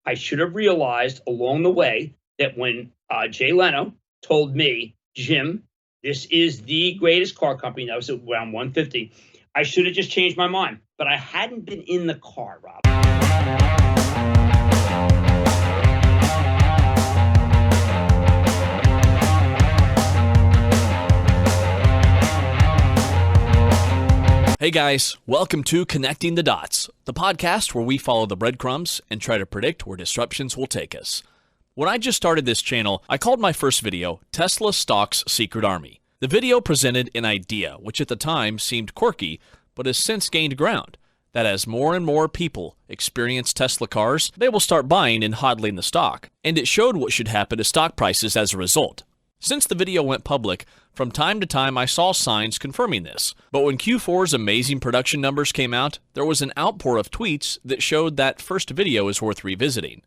I should have realized along the way that when Jay Leno told me, Jim, this is the greatest car company, that was around 150, I should have just changed my mind. But I hadn't been in the car, Rob. Hey guys, welcome to Connecting the Dots, the podcast where we follow the breadcrumbs and try to predict where disruptions will take us. When I just started this channel, I called my first video Tesla Stock's Secret Army. The video presented an idea which at the time seemed quirky, but has since gained ground, that as more and more people experience Tesla cars, they will start buying and hodling the stock, and it showed what should happen to stock prices as a result. Since the video went public, from time to time I saw signs confirming this, but when Q4's amazing production numbers came out, there was an outpour of tweets that showed that first video is worth revisiting.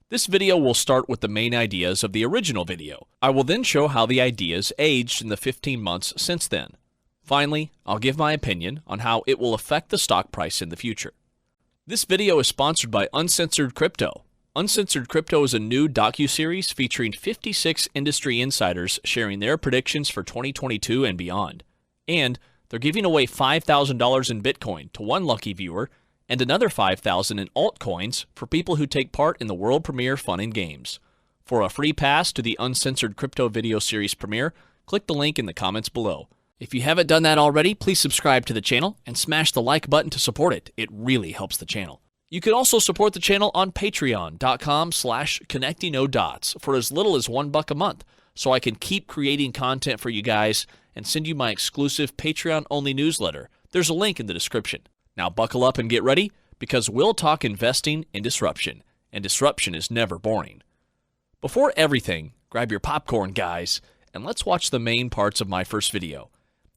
This video will start with the main ideas of the original video. I will then show how the ideas aged in the 15 months since then. Finally, I'll give my opinion on how it will affect the stock price in the future. This video is sponsored by Uncensored Crypto. Uncensored Crypto is a new docuseries featuring 56 industry insiders sharing their predictions for 2022 and beyond. And they're giving away $5,000 in Bitcoin to one lucky viewer and another $5,000 in altcoins for people who take part in the world premiere Fun and Games. For a free pass to the Uncensored Crypto video series premiere, click the link in the comments below. If you haven't done that already, please subscribe to the channel and smash the like button to support it. It really helps the channel. You can also support the channel on patreon.com/connectingnodots for as little as $1 a month, so I can keep creating content for you guys and send you my exclusive Patreon-only newsletter. There's a link in the description. Now buckle up and get ready, because we'll talk investing in disruption, and disruption is never boring. Before everything, grab your popcorn, guys, and let's watch the main parts of my first video.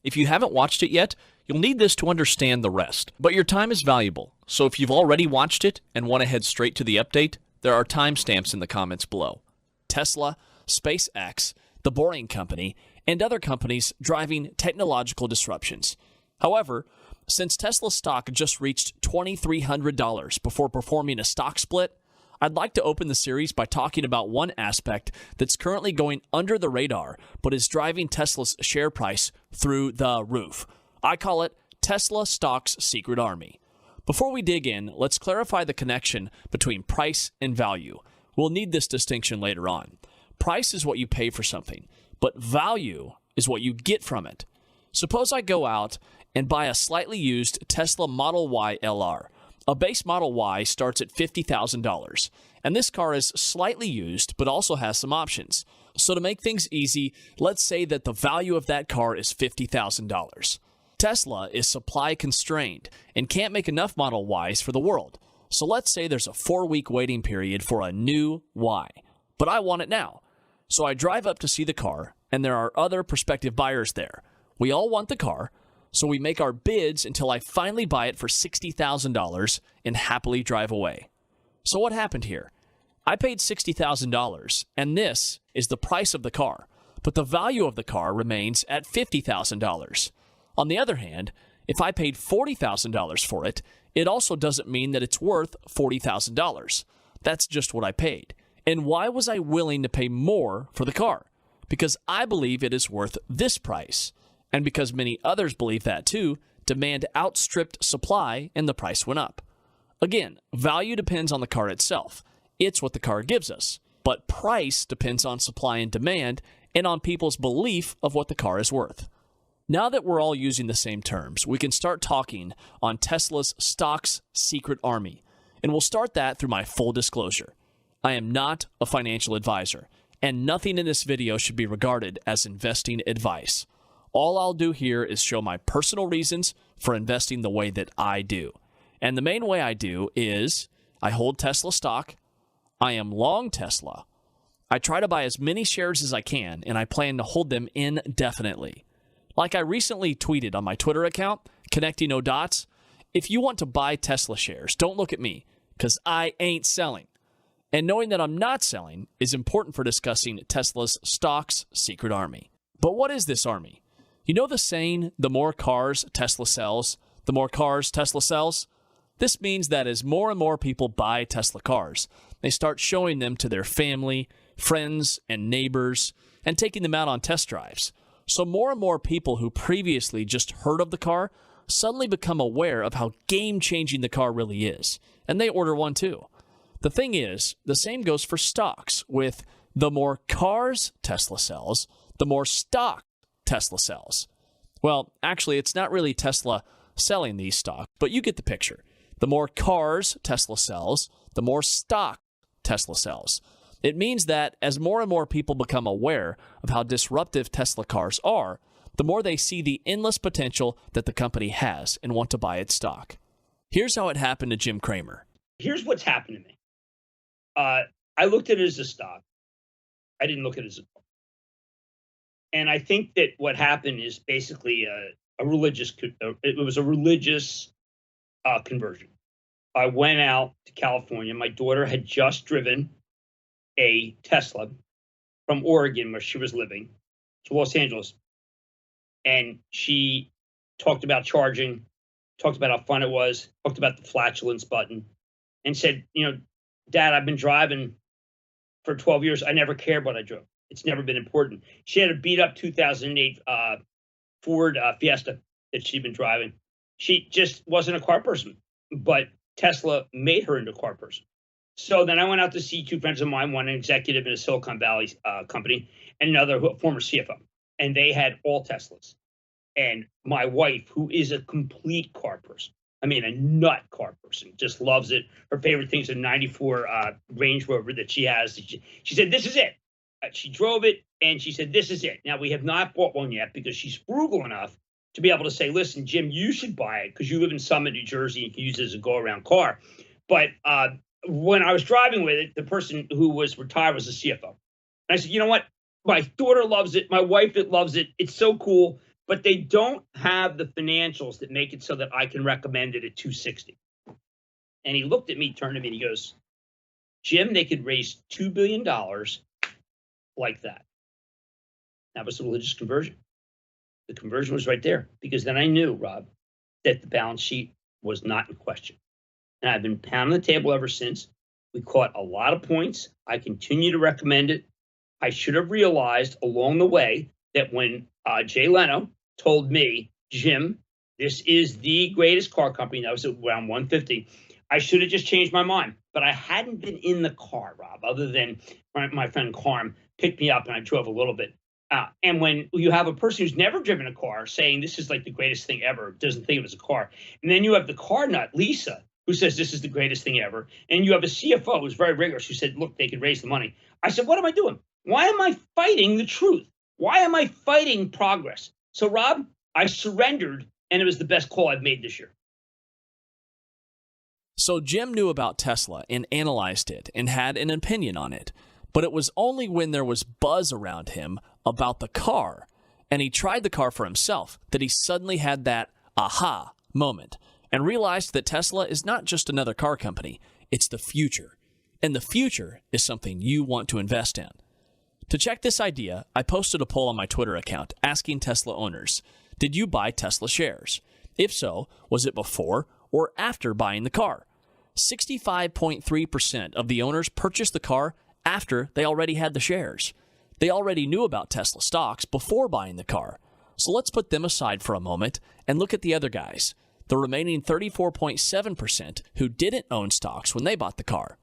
If you haven't watched it yet, you'll need this to understand the rest, but your time is valuable, so if you've already watched it and want to head straight to the update, there are timestamps in the comments below. Tesla, SpaceX, The Boring Company, and other companies driving technological disruptions. However, since Tesla stock just reached $2,300 before performing a stock split, I'd like to open the series by talking about one aspect that's currently going under the radar, but is driving Tesla's share price through the roof. I call it Tesla Stock's Secret Army. Before we dig in, let's clarify the connection between price and value. We'll need this distinction later on. Price is what you pay for something, but value is what you get from it. Suppose I go out and buy a slightly used Tesla Model Y LR. A base Model Y starts at $50,000, and this car is slightly used but also has some options. So to make things easy, let's say that the value of that car is $50,000. Tesla is supply constrained and can't make enough Model Ys for the world. So let's say there's a 4-week waiting period for a new Y, but I want it now. So I drive up to see the car, and there are other prospective buyers there. We all want the car, so we make our bids until I finally buy it for $60,000 and happily drive away. So what happened here? I paid $60,000, and this is the price of the car, but the value of the car remains at $50,000. On the other hand, if I paid $40,000 for it, it also doesn't mean that it's worth $40,000. That's just what I paid. And why was I willing to pay more for the car? Because I believe it is worth this price. And because many others believe that too, demand outstripped supply and the price went up. Again, value depends on the car itself. It's what the car gives us. But price depends on supply and demand and on people's belief of what the car is worth. Now that we're all using the same terms, we can start talking on Tesla's Stock's Secret Army. And we'll start that through my full disclosure. I am not a financial advisor, and nothing in this video should be regarded as investing advice. All I'll do here is show my personal reasons for investing the way that I do. And the main way I do is I hold Tesla stock, I am long Tesla, I try to buy as many shares as I can, and I plan to hold them indefinitely. Like I recently tweeted on my Twitter account, Connecting No Dots, if you want to buy Tesla shares, don't look at me, because I ain't selling. And knowing that I'm not selling is important for discussing Tesla's Stock's Secret Army. But what is this army? You know the saying, the more cars Tesla sells, the more cars Tesla sells? This means that as more and more people buy Tesla cars, They start showing them to their family, friends, and neighbors, and taking them out on test drives. So more and more people who previously just heard of the car suddenly become aware of how game-changing the car really is, and they order one too. The thing is, the same goes for stocks, with the more cars Tesla sells, the more stock Tesla sells. Well, actually, it's not really Tesla selling these stocks, but you get the picture. The more cars Tesla sells, the more stock Tesla sells. It means that as more and more people become aware of how disruptive Tesla cars are, the more they see the endless potential that the company has and want to buy its stock. Here's how it happened to Jim Cramer. Here's what's happened to me. I looked at it as a stock. I didn't look at it as a car. And I think that what happened is basically it was a religious conversion. I went out to California. My daughter had just driven a Tesla from Oregon, where she was living, to Los Angeles. And she talked about charging, talked about how fun it was, talked about the flatulence button, and said, Dad, I've been driving for 12 years. I never cared what I drove. It's never been important. She had a beat up 2008 Ford Fiesta that she'd been driving. She just wasn't a car person, but Tesla made her into a car person. So then I went out to see two friends of mine, one an executive in a Silicon Valley company, and another former CFO. And they had all Teslas. And my wife, who is a complete car person, I mean, a nut car person, just loves it. Her favorite thing is a 94 Range Rover that she has. She said, this is it. She drove it, and she said, this is it. Now, we have not bought one yet because she's frugal enough to be able to say, listen, Jim, you should buy it because you live in Summit, New Jersey, and can use it as a go-around car. But when I was driving with it, the person who was retired was a CFO. And I said, you know what? My daughter loves it. My wife loves it. It's so cool. But they don't have the financials that make it so that I can recommend it at $260. And he looked at me, turned to me, and he goes, Jim, they could raise $2 billion like that. That was the religious conversion. The conversion was right there, because then I knew, Rob, that the balance sheet was not in question. And I've been pounding the table ever since. We caught a lot of points. I continue to recommend it. I should have realized along the way that when Jay Leno told me, Jim, this is the greatest car company, that was around 150, I should have just changed my mind. But I hadn't been in the car, Rob, other than my friend Carm picked me up and I drove a little bit. And when you have a person who's never driven a car saying this is like the greatest thing ever, doesn't think of it as a car, and then you have the car nut, Lisa, who says this is the greatest thing ever, and you have a CFO who's very rigorous who said, look, they could raise the money. I said, what am I doing? Why am I fighting the truth? Why am I fighting progress? So, Rob, I surrendered, and it was the best call I've made this year. So Jim knew about Tesla and analyzed it and had an opinion on it. But it was only when there was buzz around him about the car, and he tried the car for himself, that he suddenly had that aha moment and realized that Tesla is not just another car company, it's the future. And the future is something you want to invest in. To check this idea, I posted a poll on my Twitter account asking Tesla owners, did you buy Tesla shares? If so, was it before or after buying the car? 65.3% of the owners purchased the car after they already had the shares. They already knew about Tesla stocks before buying the car. So let's put them aside for a moment and look at the other guys, the remaining 34.7% who didn't own stocks when they bought the car.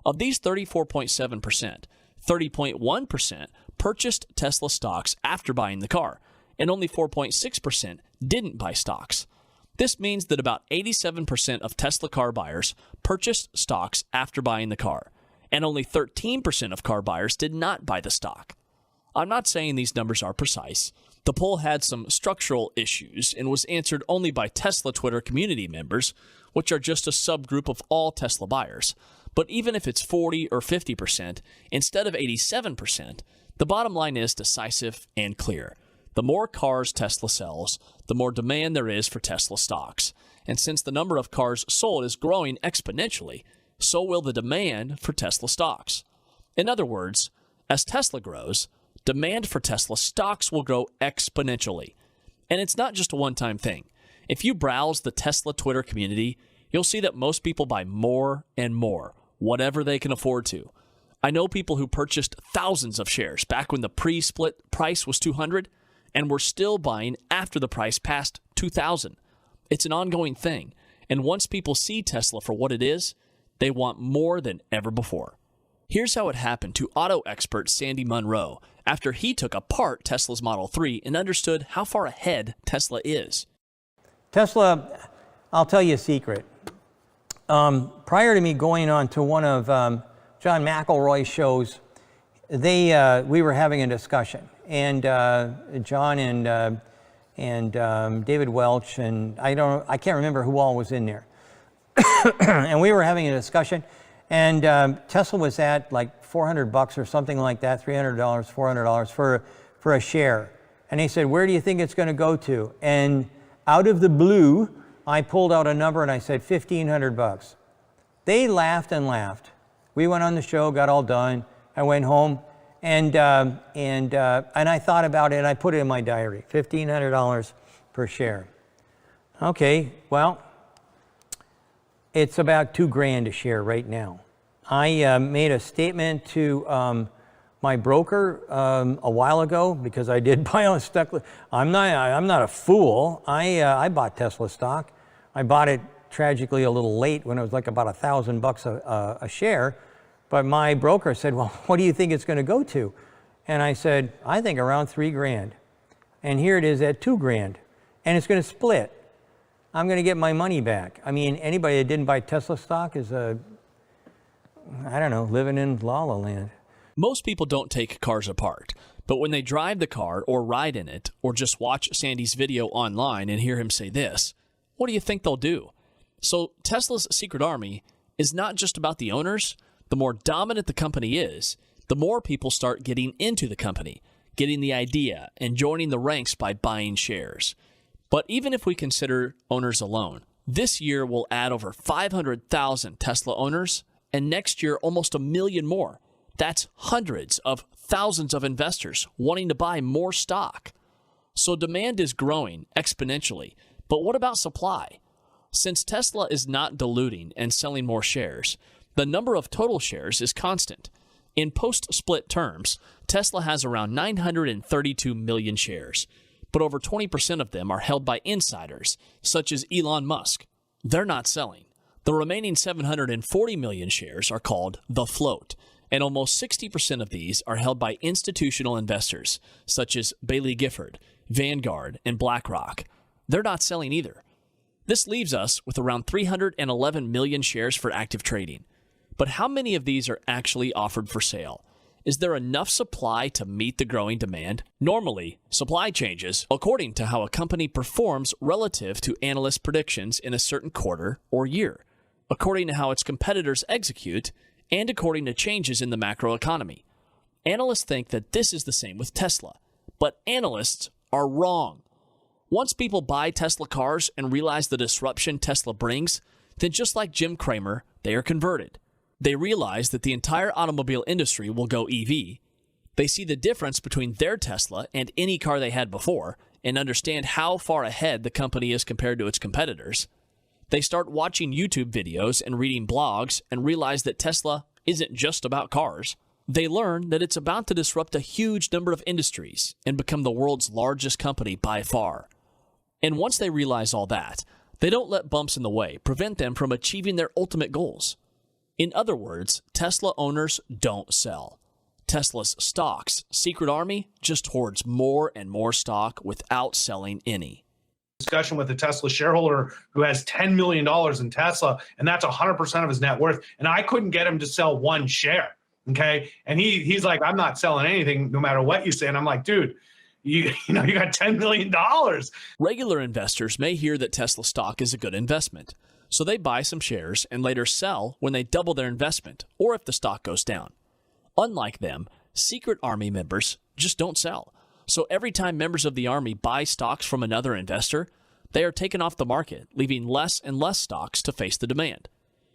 Of these 34.7%, 30.1% purchased Tesla stocks after buying the car, and only 4.6% didn't buy stocks. This means that about 87% of Tesla car buyers purchased stocks after buying the car, and only 13% of car buyers did not buy the stock. I'm not saying these numbers are precise. The poll had some structural issues and was answered only by Tesla Twitter community members, which are just a subgroup of all Tesla buyers. But even if it's 40 or 50% instead of 87%, the bottom line is decisive and clear. The more cars Tesla sells, the more demand there is for Tesla stocks. And since the number of cars sold is growing exponentially, so will the demand for Tesla stocks. In other words, as Tesla grows, demand for Tesla stocks will grow exponentially. And it's not just a one-time thing. If you browse the Tesla Twitter community, you'll see that most people buy more and more, whatever they can afford to. I know people who purchased thousands of shares back when the pre-split price was 200 and were still buying after the price passed 2,000. It's an ongoing thing, and once people see Tesla for what it is, they want more than ever before. Here's how it happened to auto expert Sandy Munro after he took apart Tesla's Model 3 and understood how far ahead Tesla is. Tesla, I'll tell you a secret. Prior to me going on to one of John McElroy's shows, we were having a discussion, and John and David Welch, and I can't remember who all was in there. And we were having a discussion, and Tesla was at like $400 or something like that, $300, $400 for a share. And they said, where do you think it's going to go to? And out of the blue, I pulled out a number and I said $1,500. They laughed and laughed. We went on the show, got all done. I went home, and I thought about it, and I put it in my diary, $1,500 per share. Okay, well, it's about $2,000 a share right now. I made a statement to my broker a while ago, because I did buy on stock. I'm not a fool. I bought Tesla stock. I bought it tragically a little late when it was like about $1,000 a share. But my broker said, well, what do you think it's going to go to? And I said, I think around $3,000. And here it is at $2,000. And it's going to split. I'm going to get my money back. I mean, anybody that didn't buy Tesla stock is living in La La Land. Most people don't take cars apart, but when they drive the car or ride in it, or just watch Sandy's video online and hear him say this, what do you think they'll do? So Tesla's secret army is not just about the owners. The more dominant the company is, the more people start getting into the company, getting the idea, and joining the ranks by buying shares. But even if we consider owners alone, this year will add over 500,000 Tesla owners, and next year almost 1 million more. That's hundreds of thousands of investors wanting to buy more stock. So demand is growing exponentially. But what about supply? Since Tesla is not diluting and selling more shares, the number of total shares is constant. In post-split terms, Tesla has around 932 million shares, but over 20% of them are held by insiders, such as Elon Musk. They're not selling. The remaining 740 million shares are called the float, and almost 60% of these are held by institutional investors, such as Bailey Gifford, Vanguard, and BlackRock. They're not selling either. This leaves us with around 311 million shares for active trading. But how many of these are actually offered for sale? Is there enough supply to meet the growing demand? Normally, supply changes according to how a company performs relative to analyst predictions in a certain quarter or year, according to how its competitors execute, and according to changes in the macroeconomy. Analysts think that this is the same with Tesla, but analysts are wrong. Once people buy Tesla cars and realize the disruption Tesla brings, then just like Jim Cramer, they are converted. They realize that the entire automobile industry will go EV. They see the difference between their Tesla and any car they had before and understand how far ahead the company is compared to its competitors. They start watching YouTube videos and reading blogs and realize that Tesla isn't just about cars. They learn that it's about to disrupt a huge number of industries and become the world's largest company by far. And once they realize all that, they don't let bumps in the way prevent them from achieving their ultimate goals. In other words, Tesla owners don't sell. Tesla's stock's secret army just hoards more and more stock without selling any. Discussion with a Tesla shareholder who has $10 million in Tesla, and that's 100% of his net worth. And I couldn't get him to sell one share. Okay. And he's like, I'm not selling anything no matter what you say. And I'm like, dude, you got $10 million. Regular investors may hear that Tesla stock is a good investment, so they buy some shares and later sell when they double their investment or if the stock goes down. Unlike them, secret army members just don't sell. So every time members of the army buy stocks from another investor, they are taken off the market, leaving less and less stocks to face the demand.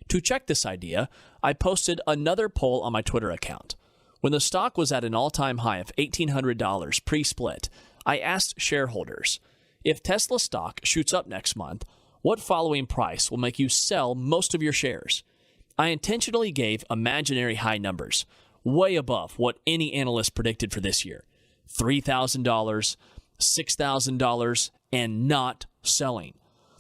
To check this idea, I posted another poll on my Twitter account. When the stock was at an all-time high of $1,800 pre-split, I asked shareholders, if Tesla stock shoots up next month, what following price will make you sell most of your shares? I intentionally gave imaginary high numbers, way above what any analyst predicted for this year. $3,000, $6,000, and not selling.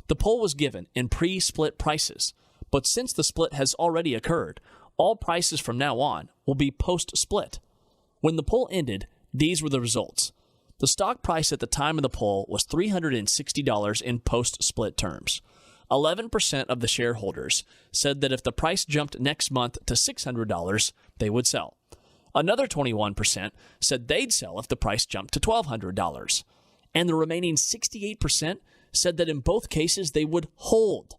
The poll was given in pre-split prices, but since the split has already occurred, all prices from now on will be post-split. When the poll ended, these were the results. The stock price at the time of the poll was $360 in post-split terms. 11% of the shareholders said that if the price jumped next month to $600, they would sell. Another 21% said they'd sell if the price jumped to $1,200. And the remaining 68% said that in both cases they would hold.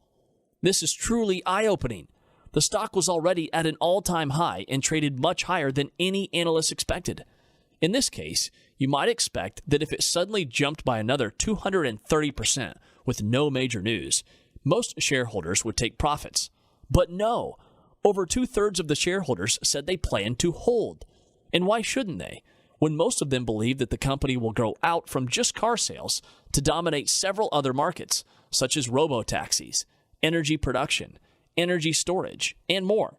This is truly eye-opening. The stock was already at an all-time high and traded much higher than any analyst expected. In this case, you might expect that if it suddenly jumped by another 230% with no major news, most shareholders would take profits. But no, over 2/3 of the shareholders said they plan to hold. And why shouldn't they, when most of them believe that the company will grow out from just car sales to dominate several other markets, such as robo-taxis, energy production, energy storage, and more.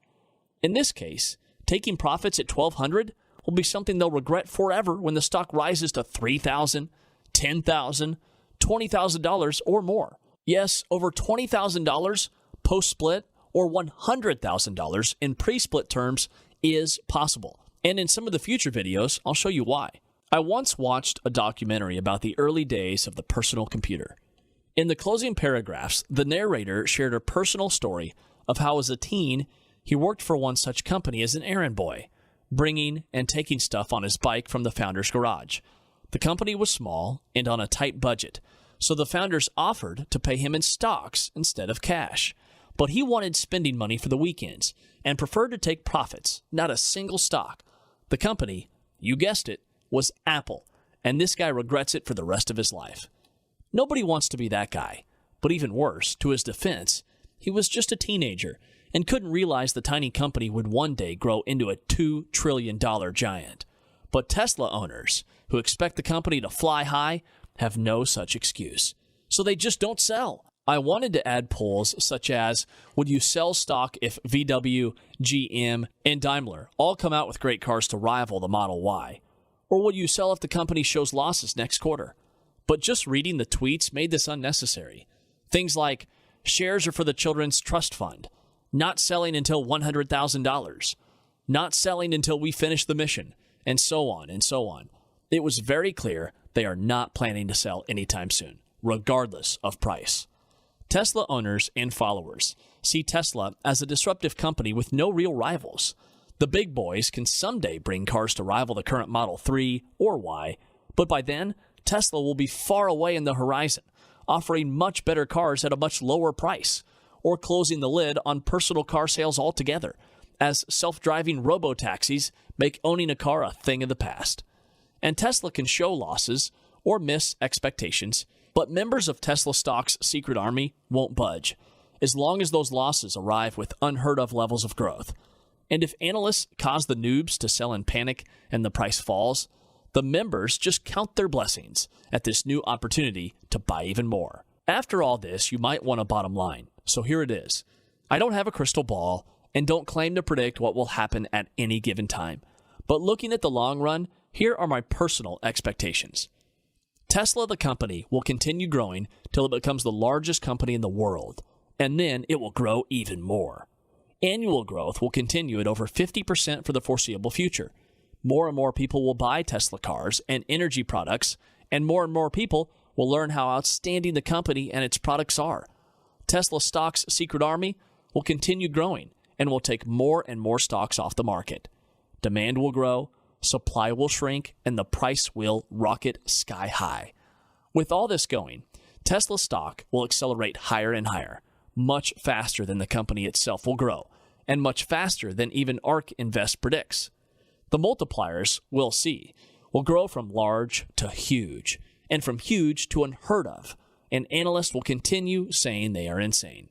In this case, taking profits at $1,200 will be something they'll regret forever when the stock rises to $3,000, $10,000, $20,000 or more. Yes, over $20,000 post-split or $100,000 in pre-split terms is possible. And in some of the future videos, I'll show you why. I once watched a documentary about the early days of the personal computer. In the closing paragraphs, the narrator shared a personal story of how as a teen, he worked for one such company as an errand boy, bringing and taking stuff on his bike from the founder's garage. The company was small and on a tight budget, so the founders offered to pay him in stocks instead of cash. But he wanted spending money for the weekends and preferred to take profits, not a single stock. The company, you guessed it, was Apple, and this guy regrets it for the rest of his life. Nobody wants to be that guy, but even worse, to his defense, he was just a teenager and couldn't realize the tiny company would one day grow into a $2 trillion giant. But Tesla owners, who expect the company to fly high, have no such excuse. So they just don't sell. I wanted to add polls such as, would you sell stock if VW, GM, and Daimler all come out with great cars to rival the Model Y? Or would you sell if the company shows losses next quarter? But just reading the tweets made this unnecessary. Things like, shares are for the Children's Trust Fund, not selling until $100,000, not selling until we finish the mission, and so on and so on. It was very clear they are not planning to sell anytime soon, regardless of price. Tesla owners and followers see Tesla as a disruptive company with no real rivals. The big boys can someday bring cars to rival the current Model 3 or Y, but by then, Tesla will be far away in the horizon, offering much better cars at a much lower price, or closing the lid on personal car sales altogether, as self-driving robo-taxis make owning a car a thing of the past. And Tesla can show losses or miss expectations, but members of Tesla stock's secret army won't budge, as long as those losses arrive with unheard-of levels of growth. And if analysts cause the noobs to sell in panic and the price falls, the members just count their blessings at this new opportunity to buy even more. After all this, you might want a bottom line, so here it is. I don't have a crystal ball and don't claim to predict what will happen at any given time, but looking at the long run, here are my personal expectations. Tesla, the company, will continue growing till it becomes the largest company in the world, and then it will grow even more. Annual growth will continue at over 50% for the foreseeable future. More and more people will buy Tesla cars and energy products, and more people will learn how outstanding the company and its products are. Tesla stock's secret army will continue growing and will take more and more stocks off the market. Demand will grow, supply will shrink, and the price will rocket sky high. With all this going, Tesla stock will accelerate higher and higher, much faster than the company itself will grow, and much faster than even ARK Invest predicts. The multipliers we'll see will grow from large to huge, and from huge to unheard of, and analysts will continue saying they are insane.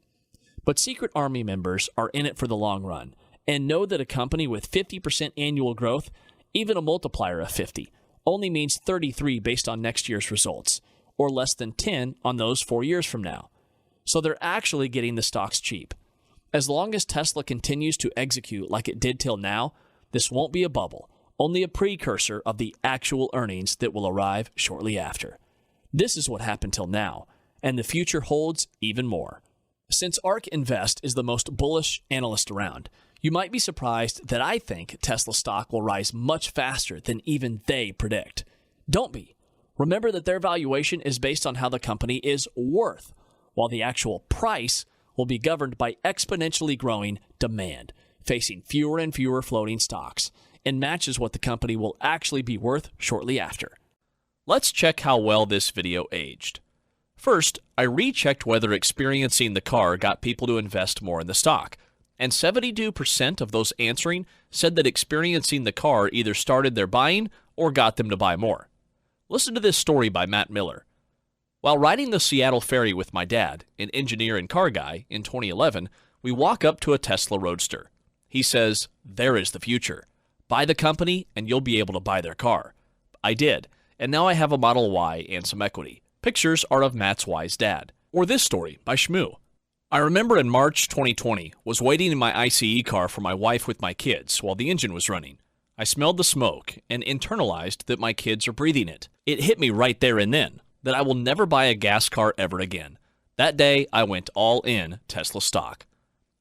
But Secret Army members are in it for the long run, and know that a company with 50% annual growth, even a multiplier of 50, only means 33 based on next year's results, or less than 10 on those 4 years from now. So they're actually getting the stocks cheap. As long as Tesla continues to execute like it did till now, this won't be a bubble, only a precursor of the actual earnings that will arrive shortly after. This is what happened till now, and the future holds even more. Since ARK Invest is the most bullish analyst around, you might be surprised that I think Tesla stock will rise much faster than even they predict. Don't be. Remember that their valuation is based on how the company is worth, while the actual price will be governed by exponentially growing demand, facing fewer and fewer floating stocks, and matches what the company will actually be worth shortly after. Let's check how well this video aged. First, I rechecked whether experiencing the car got people to invest more in the stock, and 72% of those answering said that experiencing the car either started their buying or got them to buy more. Listen to this story by Matt Miller. While riding the Seattle ferry with my dad, an engineer and car guy, in 2011, we walk up to a Tesla Roadster. He says, "There is the future. Buy the company and you'll be able to buy their car." I did, and now I have a Model Y and some equity. Pictures are of Matt's Y's dad. Or this story by Shmoo. I remember in March 2020, was waiting in my ICE car for my wife with my kids while the engine was running. I smelled the smoke and internalized that my kids are breathing it. It hit me right there and then that I will never buy a gas car ever again. That day, I went all in Tesla stock.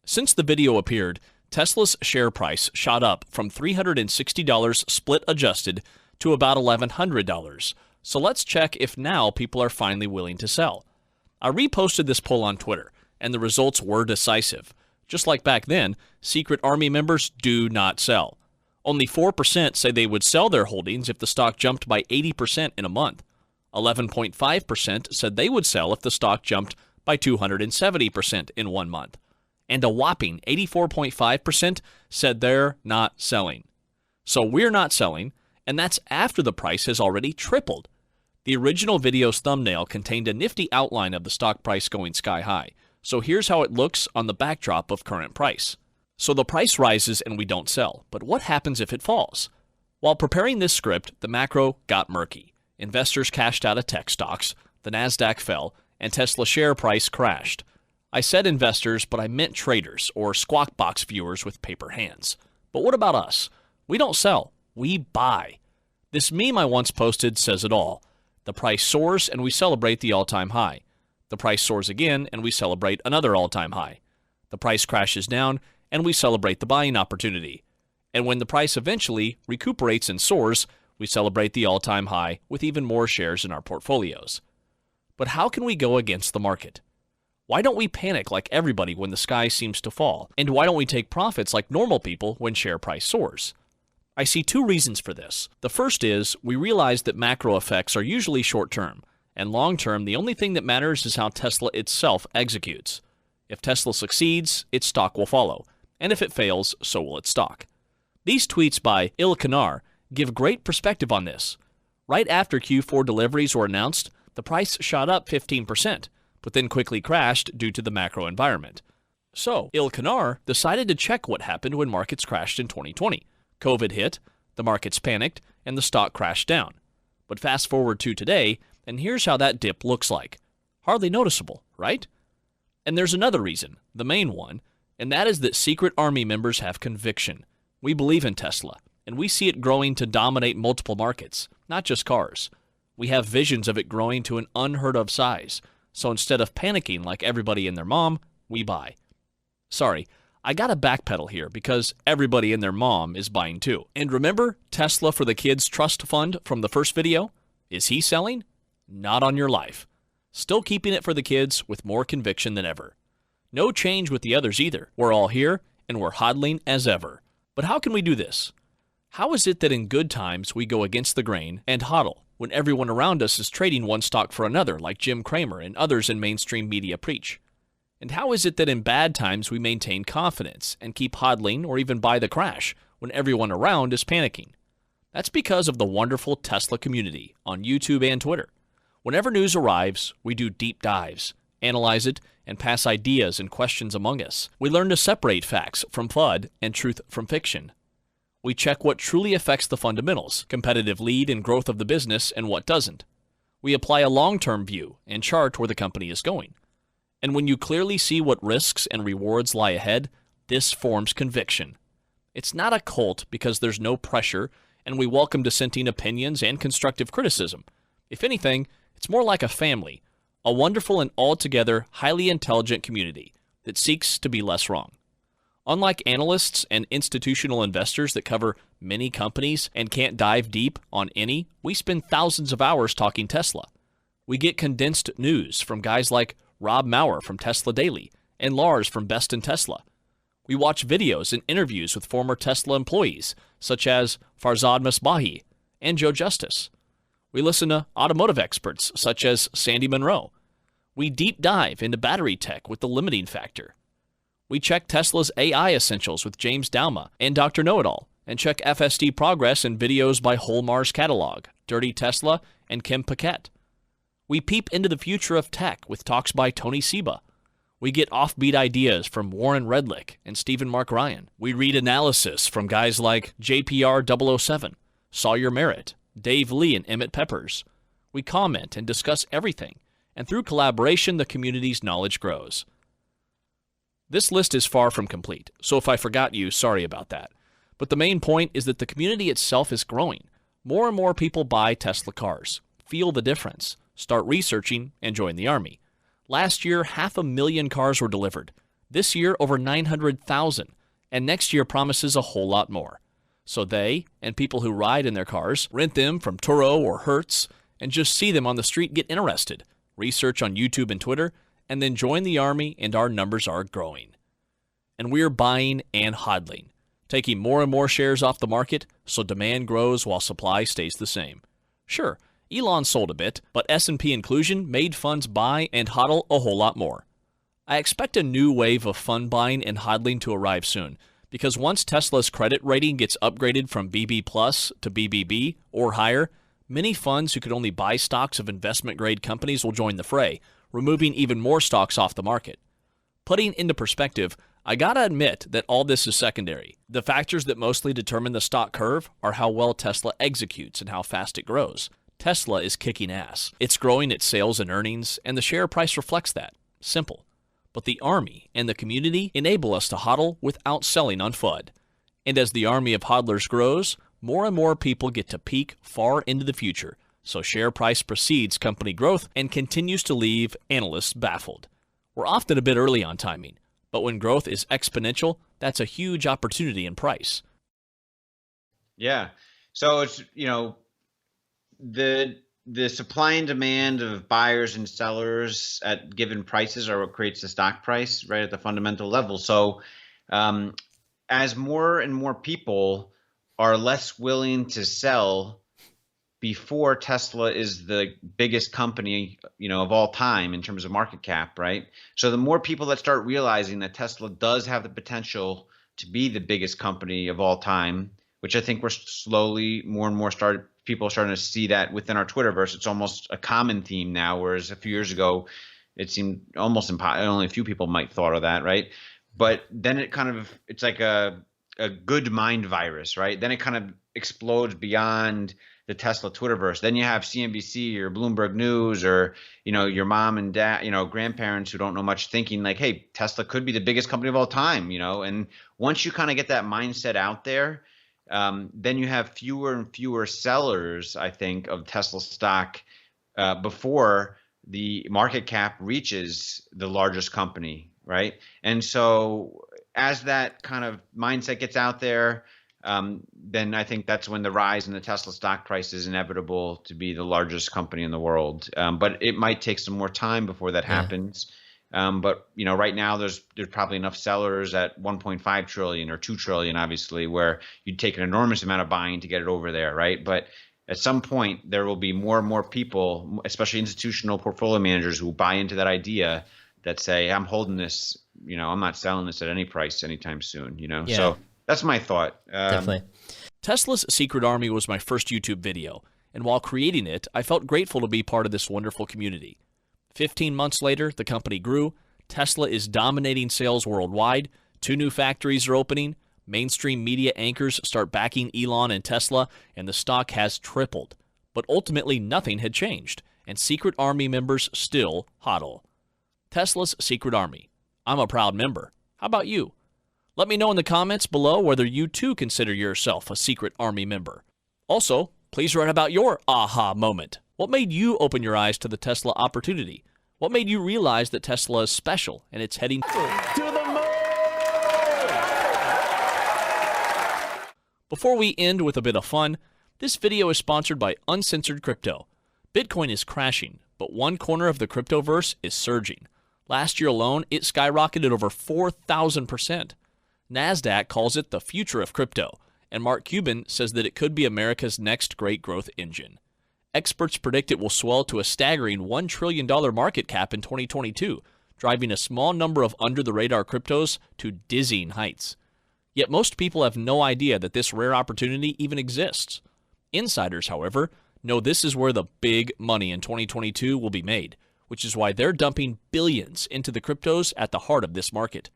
Since the video appeared, Tesla's share price shot up from $360 split adjusted to about $1,100. So let's check if now people are finally willing to sell. I reposted this poll on Twitter, and the results were decisive. Just like back then, secret army members do not sell. Only 4% say they would sell their holdings if the stock jumped by 80% in a month. 11.5% said they would sell if the stock jumped by 270% in 1 month. And a whopping 84.5% said they're not selling. So we're not selling, and that's after the price has already tripled. The original video's thumbnail contained a nifty outline of the stock price going sky high. So here's how it looks on the backdrop of current price. So the price rises and we don't sell, but what happens if it falls? While preparing this script, the macro got murky. Investors cashed out of tech stocks, the NASDAQ fell, and Tesla share price crashed. I said investors, but I meant traders or Squawk Box viewers with paper hands. But what about us? We don't sell, we buy. This meme I once posted says it all. The price soars and we celebrate the all-time high. The price soars again and we celebrate another all-time high. The price crashes down and we celebrate the buying opportunity. And when the price eventually recuperates and soars, we celebrate the all-time high with even more shares in our portfolios. But how can we go against the market? Why don't we panic like everybody when the sky seems to fall? And why don't we take profits like normal people when share price soars? I see two reasons for this. The first is we realize that macro effects are usually short-term, and long-term the only thing that matters is how Tesla itself executes. If Tesla succeeds, its stock will follow, and if it fails, so will its stock. These tweets by Il Canar give great perspective on this. Right after Q4 deliveries were announced, the price shot up 15%, but then quickly crashed due to the macro environment. So, Il Canar decided to check what happened when markets crashed in 2020. COVID hit, the markets panicked, and the stock crashed down. But fast forward to today, and here's how that dip looks like. Hardly noticeable, right? And there's another reason, the main one, and that is that secret army members have conviction. We believe in Tesla, and we see it growing to dominate multiple markets, not just cars. We have visions of it growing to an unheard of size, so instead of panicking like everybody and their mom, we buy. Sorry, I gotta backpedal here because everybody and their mom is buying too. And remember Tesla for the Kids Trust Fund from the first video? Is he selling? Not on your life. Still keeping it for the kids with more conviction than ever. No change with the others either. We're all here and we're hodling as ever. But how can we do this? How is it that in good times we go against the grain and hodl when everyone around us is trading one stock for another like Jim Cramer and others in mainstream media preach? And how is it that in bad times we maintain confidence and keep hodling or even buy the crash when everyone around is panicking? That's because of the wonderful Tesla community on YouTube and Twitter. Whenever news arrives, we do deep dives, analyze it, and pass ideas and questions among us. We learn to separate facts from FUD and truth from fiction. We check what truly affects the fundamentals, competitive lead and growth of the business, and what doesn't. We apply a long-term view and chart where the company is going. And when you clearly see what risks and rewards lie ahead, this forms conviction. It's not a cult because there's no pressure, and we welcome dissenting opinions and constructive criticism. If anything, it's more like a family, a wonderful and altogether highly intelligent community that seeks to be less wrong. Unlike analysts and institutional investors that cover many companies and can't dive deep on any, we spend thousands of hours talking Tesla. We get condensed news from guys like Rob Maurer from Tesla Daily and Lars from Best in Tesla. We watch videos and interviews with former Tesla employees, such as Farzad Misbahi and Joe Justice. We listen to automotive experts, such as Sandy Munro. We deep dive into battery tech with The Limiting Factor. We check Tesla's AI essentials with James Dauma and Dr. Know-It-All, and check FSD progress in videos by Whole Mars Catalog, Dirty Tesla, and Kim Paquette. We peep into the future of tech with talks by Tony Seba. We get offbeat ideas from Warren Redlick and Stephen Mark Ryan. We read analysis from guys like JPR007, Sawyer Merritt, Dave Lee, and Emmet Peppers. We comment and discuss everything, and through collaboration, the community's knowledge grows. This list is far from complete, so if I forgot you, sorry about that. But the main point is that the community itself is growing. More and more people buy Tesla cars, feel the difference, start researching, and join the Army. Last year, 500,000 cars were delivered. This year, over 900,000, and next year promises a whole lot more. So they, and people who ride in their cars, rent them from Turo or Hertz, and just see them on the street get interested, research on YouTube and Twitter, and then join the Army, and our numbers are growing. And we're buying and hodling, taking more and more shares off the market so demand grows while supply stays the same. Sure, Elon sold a bit, but S&P inclusion made funds buy and hodl a whole lot more. I expect a new wave of fund buying and hodling to arrive soon, because once Tesla's credit rating gets upgraded from BB+ to BBB or higher, many funds who could only buy stocks of investment-grade companies will join the fray, removing even more stocks off the market. Putting into perspective, I gotta admit that all this is secondary. The factors that mostly determine the stock curve are how well Tesla executes and how fast it grows. Tesla is kicking ass. It's growing its sales and earnings, and the share price reflects that. Simple. But the Army and the community enable us to hodl without selling on FUD. And as the army of hodlers grows, more and more people get to peek far into the future, so share price precedes company growth and continues to leave analysts baffled. We're often a bit early on timing, but when growth is exponential, that's a huge opportunity in price. Yeah. So it's, the supply and demand of buyers and sellers at given prices are what creates the stock price, right, at the fundamental level. So as more and more people are less willing to sell before Tesla is the biggest company, of all time in terms of market cap, right? So the more people that start realizing that Tesla does have the potential to be the biggest company of all time, which I think we're slowly more and more people are starting to see that within our Twitterverse. It's almost a common theme now, whereas a few years ago it seemed almost impossible. Only a few people might thought of that, right? But then it's like a good mind virus, right? Then it kind of explodes beyond the Tesla Twitterverse. Then you have CNBC or Bloomberg News or, your mom and dad, grandparents who don't know much thinking like, hey, Tesla could be the biggest company of all time, and once you kind of get that mindset out there, then you have fewer and fewer sellers, I think, of Tesla stock before the market cap reaches the largest company, right? And so as that kind of mindset gets out there, then I think that's when the rise in the Tesla stock price is inevitable to be the largest company in the world. But it might take some more time before that happens. But right now there's probably enough sellers at 1.5 trillion or 2 trillion, obviously, where you'd take an enormous amount of buying to get it over there, right? But at some point there will be more and more people, especially institutional portfolio managers, who buy into that idea that say, I'm holding this, I'm not selling this at any price anytime soon, Yeah. So that's my thought. Definitely. Tesla's Secret Army was my first YouTube video, and while creating it, I felt grateful to be part of this wonderful community. 15 months later, the company grew. Tesla is dominating sales worldwide. 2 new factories are opening. Mainstream media anchors start backing Elon and Tesla, and the stock has tripled. But ultimately, nothing had changed, and Secret Army members still hodl. Tesla's secret army. I'm a proud member. How about you? Let me know in the comments below whether you too consider yourself a secret army member. Also, please write about your aha moment. What made you open your eyes to the Tesla opportunity? What made you realize that Tesla is special and it's heading to the moon? Before we end with a bit of fun, this video is sponsored by Uncensored Crypto. Bitcoin is crashing, but one corner of the cryptoverse is surging. Last year alone, it skyrocketed over 4,000%. NASDAQ calls it the future of crypto, and Mark Cuban says that it could be America's next great growth engine. Experts predict it will swell to a staggering $1 trillion market cap in 2022, driving a small number of under-the-radar cryptos to dizzying heights. Yet most people have no idea that this rare opportunity even exists. Insiders, however, know this is where the big money in 2022 will be made, which is why they're dumping billions into the cryptos at the heart of this market.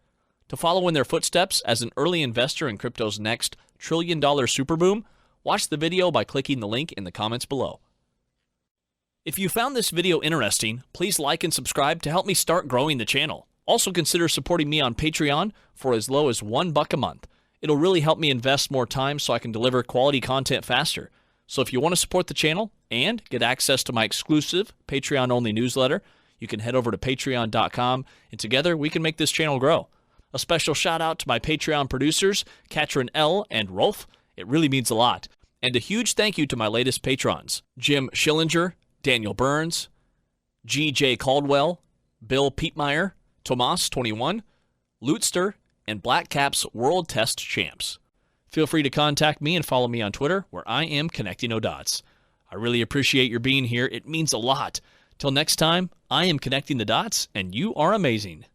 To follow in their footsteps as an early investor in crypto's next trillion-dollar superboom, watch the video by clicking the link in the comments below. If you found this video interesting, please like and subscribe to help me start growing the channel. Also consider supporting me on Patreon for as low as $1 a month. It'll really help me invest more time so I can deliver quality content faster. So if you want to support the channel and get access to my exclusive Patreon-only newsletter, you can head over to patreon.com, and together we can make this channel grow. A special shout out to my Patreon producers, Katrin L. and Rolf. It really means a lot. And a huge thank you to my latest patrons, Jim Schillinger, Daniel Burns, G.J. Caldwell, Bill Pietmeyer, Tomas21, Lootster, and Black Caps World Test Champs. Feel free to contact me and follow me on Twitter, where I am Connecting No Dots. I really appreciate your being here. It means a lot. Till next time, I am Connecting the Dots, and you are amazing.